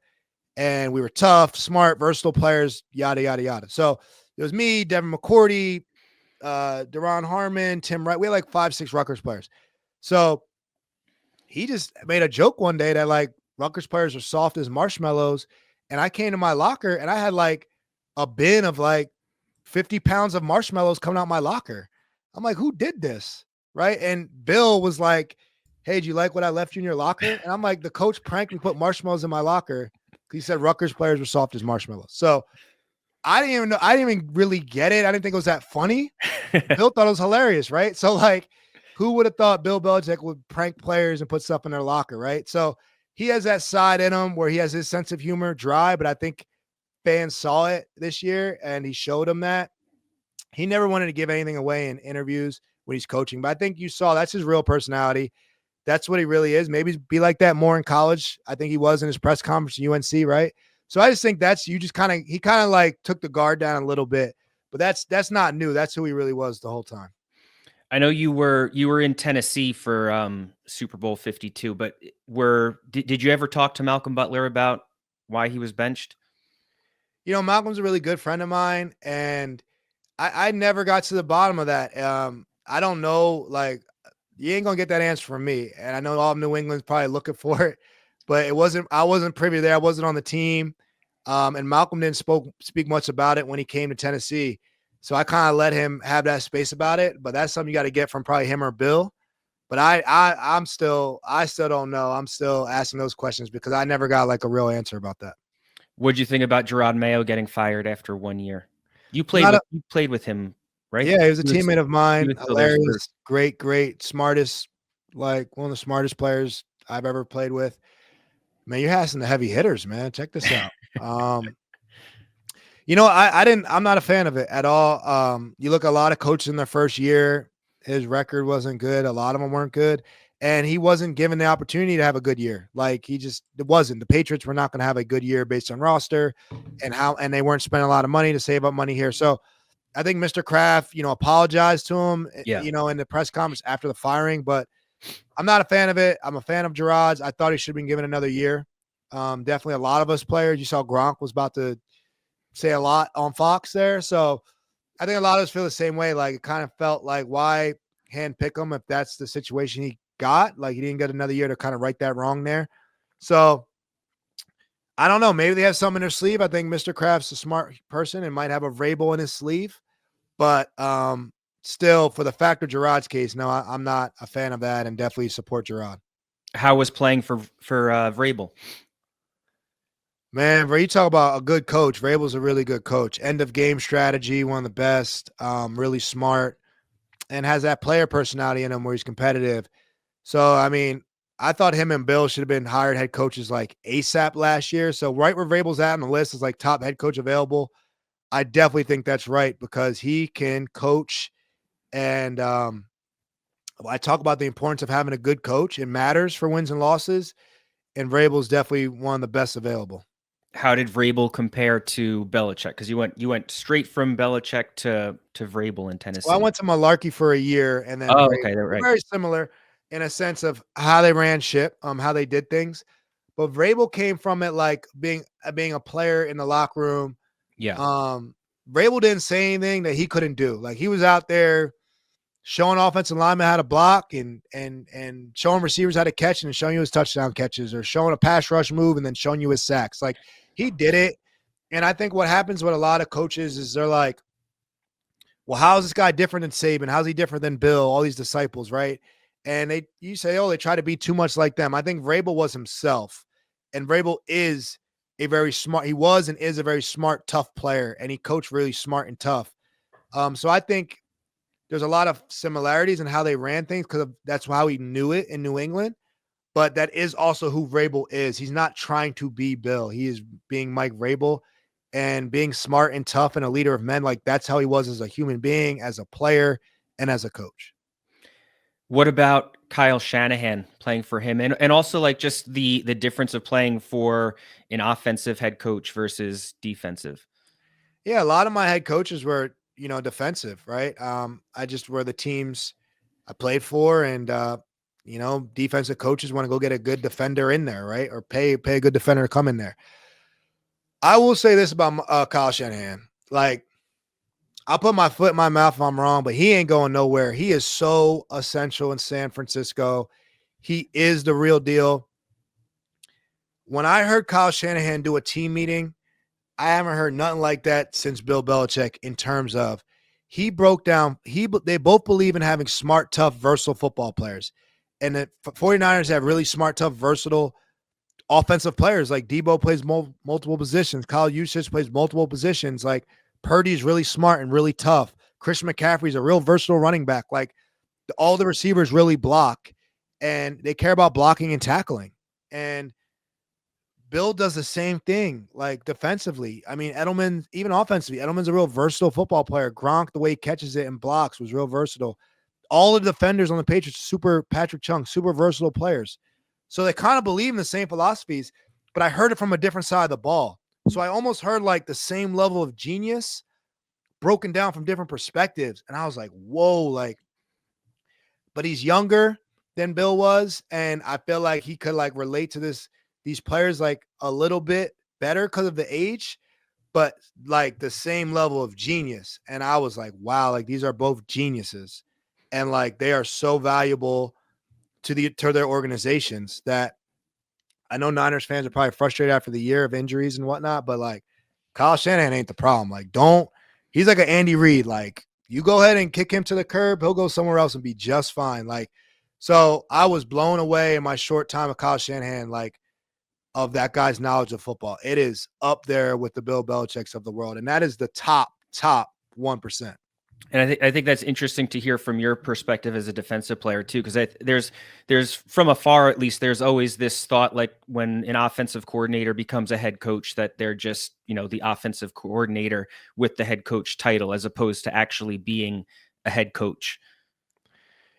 and we were tough, smart, versatile players, yada, yada, yada. So it was me, Devin McCourty, Deron Harmon, Tim Wright. We had like 5-6 Rutgers players. So he just made a joke one day that, like, Rutgers players are soft as marshmallows. And I came to my locker and I had, like, a bin of, like, 50 pounds of marshmallows coming out my locker. I'm like, who did this? Right. And Bill was like, hey, do you like what I left you in your locker? And I'm like, the coach pranked me, put marshmallows in my locker. He said Rutgers players were soft as marshmallows. So I didn't even know. I didn't even really get it. I didn't think it was that funny. Bill thought it was hilarious, right? So like, who would have thought Bill Belichick would prank players and put stuff in their locker, right? So he has that side in him where he has his sense of humor, dry, but I think fans saw it this year and he showed them that. He never wanted to give anything away in interviews when he's coaching, but I think you saw that's his real personality. That's what he really is. Maybe be like that more in college. I think he was in his press conference at UNC, right? So I just think he kind of like took the guard down a little bit, but that's not new. That's who he really was the whole time. I know you were in Tennessee for Super Bowl 52, but did you ever talk to Malcolm Butler about why he was benched? You know, Malcolm's a really good friend of mine, and I never got to the bottom of that. I don't know, like, you ain't gonna get that answer from me. And I know all of New England's probably looking for it, but I wasn't privy there. I wasn't on the team. And Malcolm didn't speak much about it when he came to Tennessee. So I kind of let him have that space about it. But that's something you got to get from probably him or Bill. But I still don't know. I'm still asking those questions because I never got like a real answer about that. What'd you think about Jerod Mayo getting fired after 1 year? You played with him, right? Yeah, he was a teammate of mine. Hilarious, great, smartest, like one of the smartest players I've ever played with. Man, you're asking the heavy hitters, man. Check this out. You know, I'm not a fan of it at all. You look at a lot of coaches in their first year, his record wasn't good. A lot of them weren't good. And he wasn't given the opportunity to have a good year. Like it wasn't. The Patriots were not going to have a good year based on roster and they weren't spending a lot of money to save up money here. So I think Mr. Kraft, apologized to him, in the press conference after the firing, but I'm not a fan of it. I'm a fan of Jerod's. I thought he should have been given another year. Definitely a lot of us players. You saw Gronk was about to say a lot on Fox there. So I think a lot of us feel the same way. Like it kind of felt like why handpick him if that's the situation he got. Like he didn't get another year to kind of right that wrong there. So I don't know. Maybe they have something in their sleeve. I think Mr. Kraft's a smart person and might have a Vrabel in his sleeve. But still, for the fact of Jerod's case, no, I'm not a fan of that and definitely support Jerod. How was playing for Vrabel? Man, you talk about a good coach. Vrabel's a really good coach. End of game strategy, one of the best, really smart, and has that player personality in him where he's competitive. So, I mean, I thought him and Bill should have been hired head coaches like ASAP last year. So right where Vrabel's at on the list is like top head coach available. I definitely think that's right because he can coach. And I talk about the importance of having a good coach. It matters for wins and losses. And Vrabel's definitely one of the best available. How did Vrabel compare to Belichick? Because you went straight from Belichick to Vrabel in Tennessee. Well, I went to Malarkey for a year, and then okay, right. Very similar in a sense of how they ran ship, how they did things. But Vrabel came from it like being a player in the locker room. Yeah. Vrabel didn't say anything that he couldn't do. Like he was out there showing offensive linemen how to block and showing receivers how to catch and showing you his touchdown catches or showing a pass rush move and then showing you his sacks. Like he did it. And I think what happens with a lot of coaches is they're like, well, how is this guy different than Saban? How's he different than Bill? All these disciples, right? And you say, oh, they try to be too much like them. I think Vrabel was himself. And Vrabel is he was and is a very smart, tough player. And he coached really smart and tough. So I think there's a lot of similarities in how they ran things because that's how he knew it in New England. But that is also who Vrabel is. He's not trying to be Bill. He is being Mike Vrabel and being smart and tough and a leader of men. Like that's how he was as a human being, as a player, and as a coach. What about Kyle Shanahan playing for him? And also like just the difference of playing for an offensive head coach versus defensive. Yeah, a lot of my head coaches were, defensive, right? I just were the teams I played for and, defensive coaches want to go get a good defender in there, right? Or pay a good defender to come in there. I will say this about Kyle Shanahan. Like, I'll put my foot in my mouth if I'm wrong, but he ain't going nowhere. He is so essential in San Francisco. He is the real deal. When I heard Kyle Shanahan do a team meeting, I haven't heard nothing like that since Bill Belichick in terms of he broke down. They both believe in having smart, tough, versatile football players. And the 49ers have really smart, tough, versatile offensive players. Like Debo plays multiple positions. Kyle Juszczyk plays multiple positions. Like Purdy's really smart and really tough. Christian McCaffrey's a real versatile running back. Like all the receivers really block, and they care about blocking and tackling. And Bill does the same thing, like defensively. I mean, Edelman, even offensively, Edelman's a real versatile football player. Gronk, the way he catches it and blocks, was real versatile. All the defenders on the Patriots, Patrick Chung, super versatile players. So they kind of believe in the same philosophies, but I heard it from a different side of the ball. So I almost heard like the same level of genius broken down from different perspectives. And I was like, whoa, like, but he's younger than Bill was. And I feel like he could like relate to these players like a little bit better because of the age, but like the same level of genius. And I was like, wow, like these are both geniuses. And like they are so valuable to their organizations that I know Niners fans are probably frustrated after the year of injuries and whatnot, but like Kyle Shanahan ain't the problem. Like he's like an Andy Reid. Like you go ahead and kick him to the curb, he'll go somewhere else and be just fine. Like, so I was blown away in my short time of Kyle Shanahan, like of that guy's knowledge of football. It is up there with the Bill Belichick's of the world. And that is the top 1%. And I think that's interesting to hear from your perspective as a defensive player too, because there's from afar, at least, there's always this thought, like when an offensive coordinator becomes a head coach, that they're just, the offensive coordinator with the head coach title, as opposed to actually being a head coach.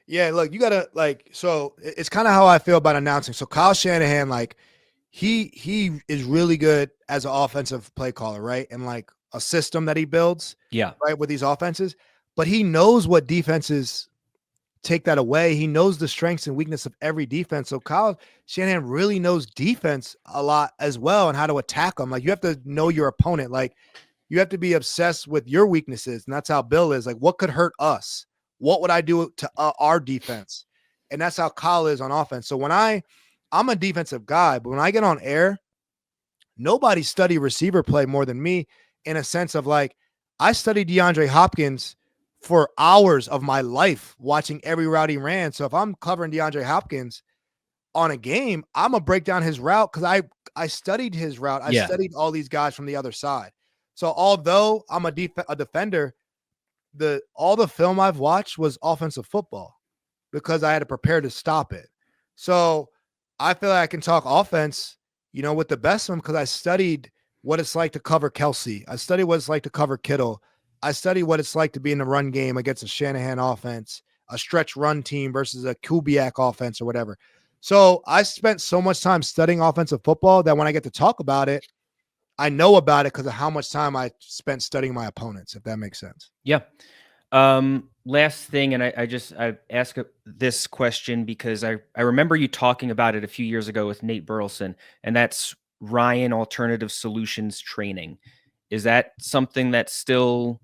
Yeah, look, you gotta so it's kind of how I feel about announcing. So Kyle Shanahan, like he is really good as an offensive play caller, right? And like a system that he builds, right, with these offenses. But he knows what defenses take that away. He knows the strengths and weakness of every defense. So Kyle Shanahan really knows defense a lot as well and how to attack them. Like you have to know your opponent. Like you have to be obsessed with your weaknesses. And that's how Bill is. Like what could hurt us? What would I do to our defense? And that's how Kyle is on offense. So when I'm a defensive guy, but when I get on air, nobody studied receiver play more than me, in a sense of like, I studied DeAndre Hopkins for hours of my life watching every route he ran. So if I'm covering DeAndre Hopkins on a game, I'm gonna break down his route because I studied his route. I studied all these guys from the other side. So although I'm a defender, all the film I've watched was offensive football because I had to prepare to stop it. So I feel like I can talk offense, with the best of them because I studied what it's like to cover Kelsey. I studied what it's like to cover Kittle. I study what it's like to be in the run game against a Shanahan offense, a stretch run team versus a Kubiak offense or whatever. So I spent so much time studying offensive football that when I get to talk about it, I know about it because of how much time I spent studying my opponents, if that makes sense. Yeah. Last thing, and I ask this question because I remember you talking about it a few years ago with Nate Burleson, and that's Ryan Alternative Solutions Training. Is that something that's still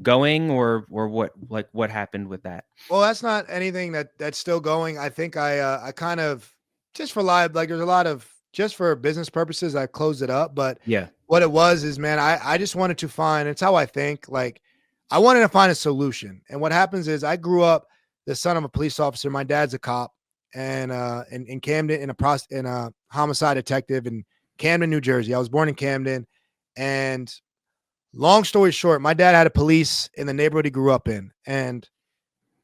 going, or what happened with that? Well, that's not anything that's still going. I think I kind of just for live, like there's a lot of just for business purposes, I closed it up. But what it was is, man, I just wanted to find, it's how I think, like I wanted to find a solution. And what happens is I grew up the son of a police officer. My dad's a cop and in Camden in a homicide detective in Camden, New Jersey. I was born in Camden, and long story short, my dad had a police in the neighborhood he grew up in. And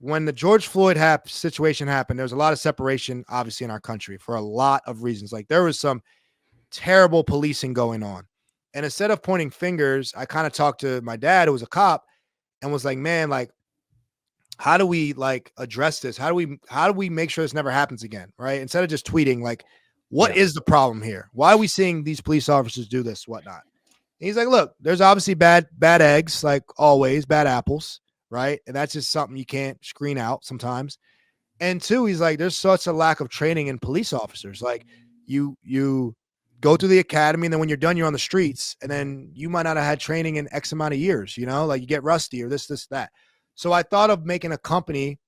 when the George Floyd situation happened, there was a lot of separation, obviously, in our country for a lot of reasons. Like there was some terrible policing going on. And instead of pointing fingers, I kind of talked to my dad, who was a cop, and was like, man, like, how do we like address this? How do we make sure this never happens again? Right. Instead of just tweeting, like, what is the problem here? Why are we seeing these police officers do this, whatnot? And he's like, look, there's obviously bad eggs, like always, bad apples. Right. And that's just something you can't screen out sometimes. And two, he's like, there's such a lack of training in police officers. Like you go to the academy, and then when you're done, you're on the streets, and then you might not have had training in X amount of years, like you get rusty or this, that. So I thought of making a company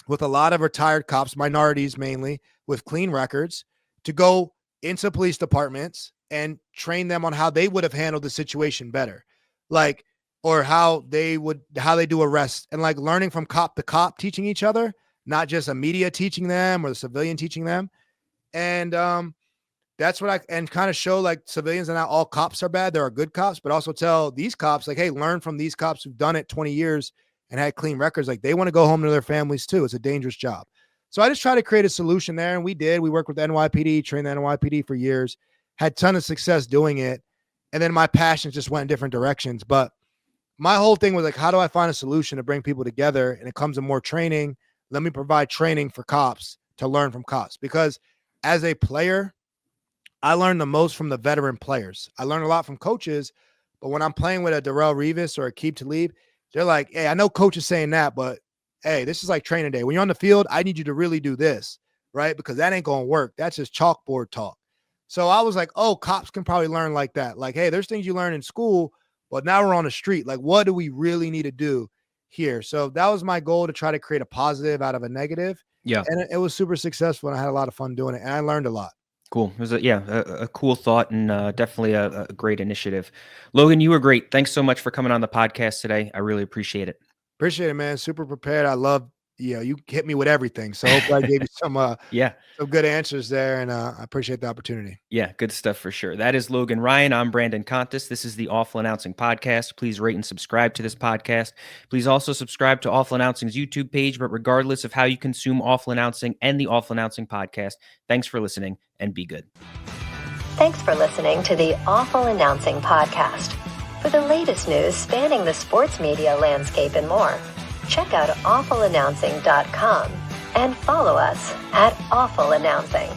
with a lot of retired cops, minorities mainly, with clean records, to go into police departments and train them on how they would have handled the situation better. Like, or how they do arrests, and like learning from cop to cop, teaching each other not just a media teaching them or the civilian teaching them. And that's what and kind of show like civilians and not all cops are bad. There are good cops, but also tell these cops like, hey, learn from these cops who've done it 20 years and had clean records. Like they want to go home to their families too. It's a dangerous job. So I just try to create a solution there. And we did. We worked with NYPD, trained the NYPD for years, had a ton of success doing it. And then my passions just went in different directions. But my whole thing was like, how do I find a solution to bring people together? And it comes to more training. Let me provide training for cops to learn from cops. Because as a player, I learned the most from the veteran players. I learned a lot from coaches, but when I'm playing with a Darrell Revis or a Aqib Talib, they're like, hey, I know coach is saying that, but hey, this is like training day. When you're on the field, I need you to really do this, right? Because that ain't going to work. That's just chalkboard talk. So I was like, oh, cops can probably learn like that. Like, hey, there's things you learn in school, but now we're on the street. Like, what do we really need to do here? So that was my goal, to try to create a positive out of a negative. Yeah. And it was super successful, and I had a lot of fun doing it, and I learned a lot. Cool. It was a cool thought, and definitely a great initiative. Logan, you were great. Thanks so much for coming on the podcast today. I really appreciate it. Appreciate it, man. Super prepared. I love, you hit me with everything. So hopefully I gave you some good answers there, and I appreciate the opportunity. Yeah, good stuff for sure. That is Logan Ryan. I'm Brandon Contes. This is the Awful Announcing Podcast. Please rate and subscribe to this podcast. Please also subscribe to Awful Announcing's YouTube page. But regardless of how you consume Awful Announcing and the Awful Announcing Podcast, thanks for listening and be good. Thanks for listening to the Awful Announcing Podcast. For the latest news spanning the sports media landscape and more, check out awfulannouncing.com and follow us at Awful Announcing.